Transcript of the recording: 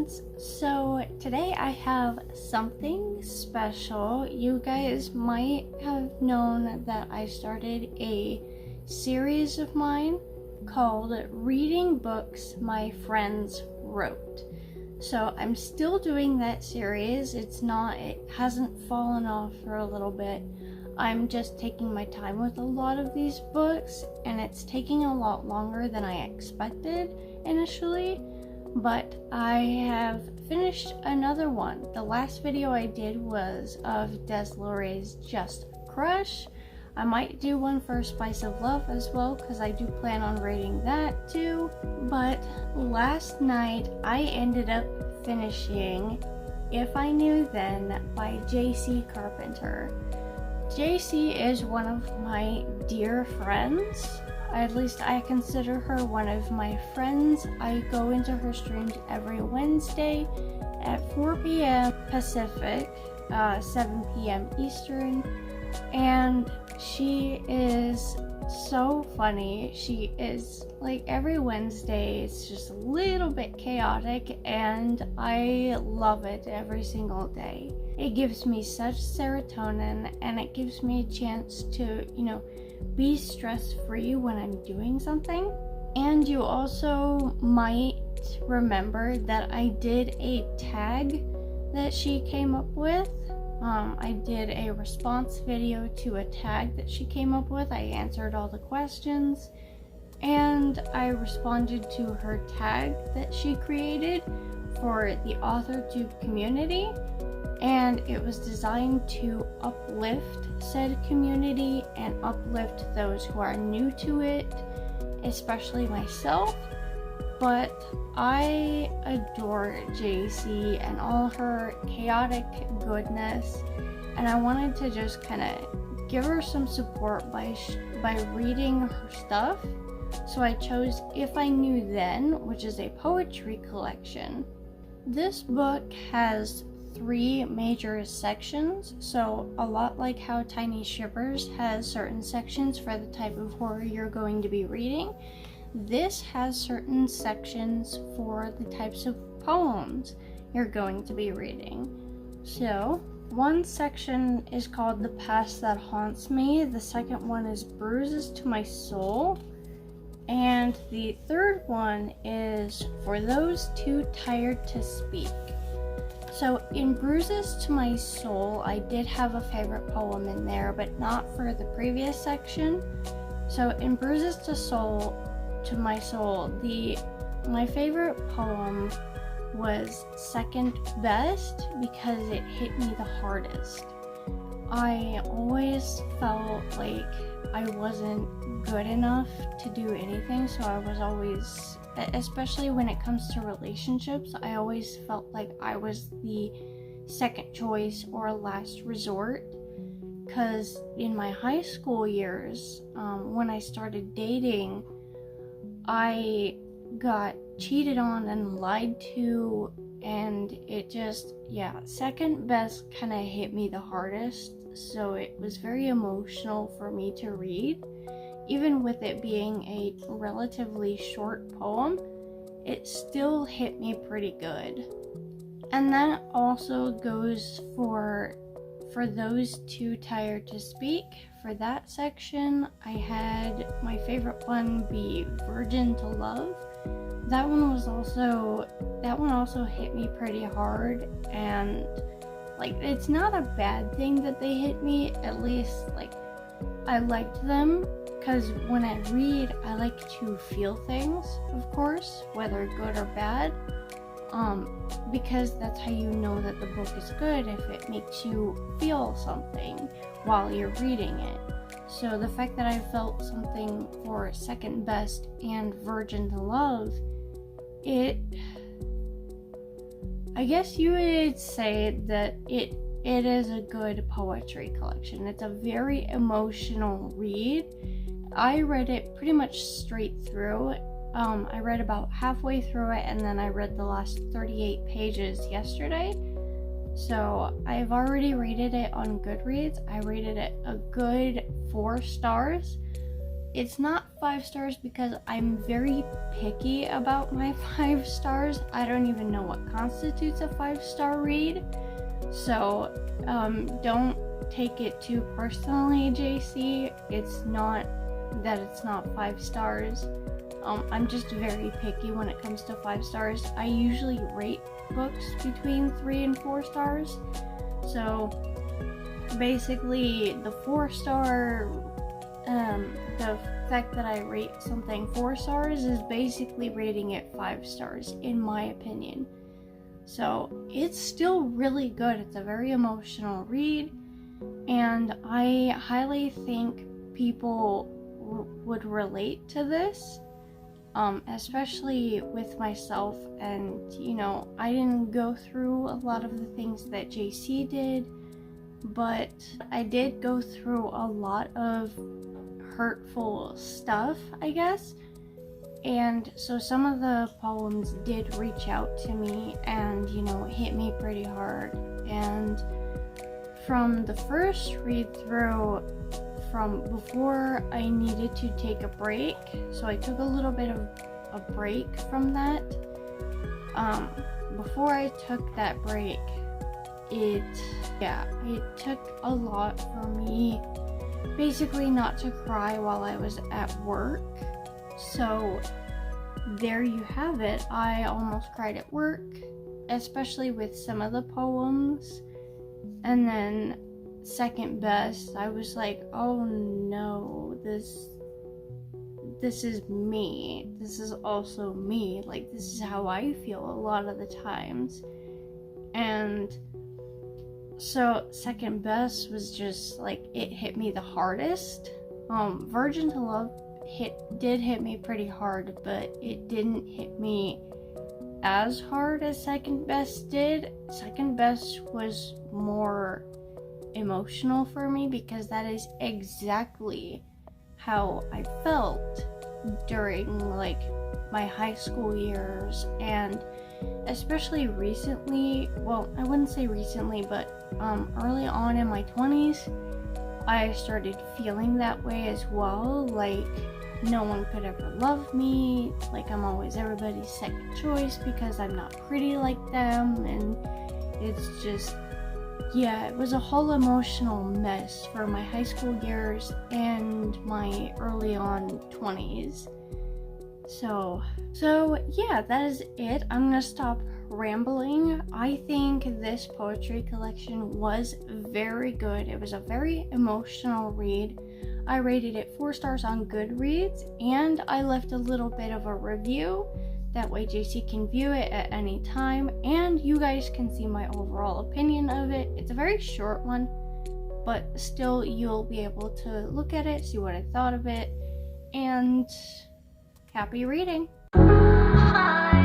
friends. So today I have something special. You guys might have known that I started a series of mine called Reading Books My Friends Wrote. So I'm still doing that series. It hasn't fallen off for a little bit. I'm just taking my time with a lot of these books, and it's taking a lot longer than I expected initially, but I have finished another one. The last video I did was of Des Loray's Just Crush. I might do one for Spice of Love as well, because I do plan on reading that too. But last night I ended up finishing If I Knew Then by J.C. Carpenter. JC is one of my dear friends. At least I consider her one of my friends. I go into her streams every Wednesday at 4 p.m. Pacific, 7 p.m. Eastern, and she is so funny. She is like every Wednesday, it's just a little bit chaotic, and I love it every single day. It gives me such serotonin, and it gives me a chance to, be stress-free when I'm doing something. And you also might remember that I did a tag that she came up with. I did a response video to a tag that she came up with. I answered all the questions, and I responded to her tag that she created for the AuthorTube community. And it was designed to uplift said community and uplift those who are new to it, especially myself. But I adore JC and all her chaotic goodness, and I wanted to just kind of give her some support by reading her stuff. So I chose If I Knew Then, which is a poetry collection. This book has 3 major sections, so a lot like how Tiny Shivers has certain sections for the type of horror you're going to be reading. This has certain sections for the types of poems you're going to be reading. So, one section is called The Past That Haunts Me, the second one is Bruises to My Soul, and the third one is For Those Too Tired to Speak. So in Bruises to My Soul, I did have a favorite poem in there, but not for the previous section. So in Bruises to My Soul, my favorite poem was Second Best because it hit me the hardest. I always felt like I wasn't good enough to do anything, so I was always, especially when it comes to relationships, I always felt like I was the second choice or last resort. Because in my high school years, when I started dating, I got cheated on and lied to, and it just, Second Best kind of hit me the hardest, so it was very emotional for me to read. Even with it being a relatively short poem, it still hit me pretty good. And that also goes for Those Too Tired to Speak. For that section, I had my favorite one be Virgin to Love. That one also hit me pretty hard, and it's not a bad thing that they hit me. At least I liked them, because when I read, I like to feel things, of course, whether good or bad, because that's how you know that the book is good, if it makes you feel something while you're reading it. So the fact that I felt something for Second Best and Virgin to Love, I guess you would say that it is a good poetry collection. It's a very emotional read. I read it pretty much straight through. I read about halfway through it, and then I read the last 38 pages yesterday. So I've already rated it on Goodreads. I rated it a good 4 stars. it's not 5 stars because I'm very picky about my 5 stars. I don't even know what constitutes a 5-star read. So don't take it too personally, JC. It's not that it's not 5 stars. I'm just very picky when it comes to 5 stars. I usually rate books between 3 and 4 stars. So basically the 4-star, the fact that I rate something 4 stars is basically rating it 5 stars in my opinion. So it's still really good. It's a very emotional read, and I highly think people would relate to this, especially with myself. And you know, I didn't go through a lot of the things that JC did, but I did go through a lot of hurtful stuff, I guess. And so some of the poems did reach out to me and, you know, hit me pretty hard. And from the first read through, from before I needed to take a break, so I took a little bit of a break from that. Before I took that break, it took a lot for me basically not to cry while I was at work. So there you have it. I almost cried at work, especially with some of the poems. And then second best, I was like, oh no, this is me. This is also me. Like, this is how I feel a lot of the times. And so second best was just like, it hit me the hardest. Virgin to Love did hit me pretty hard, but it didn't hit me as hard as second best did. Second best was more emotional for me because that is exactly how I felt during like my high school years, and especially recently. Well, I wouldn't say recently, but early on in my 20s, I started feeling that way as well. Like, no one could ever love me. Like, I'm always everybody's second choice because I'm not pretty like them. And it's just, yeah, it was a whole emotional mess for my high school years and my early on 20s. So yeah, that is it. I'm gonna stop rambling. I think this poetry collection was very good. It was a very emotional read. I rated it 4 stars on Goodreads, and I left a little bit of a review. That way JC can view it at any time, and you guys can see my overall opinion of it. It's a very short one, but still you'll be able to look at it, see what I thought of it, and happy reading. Bye.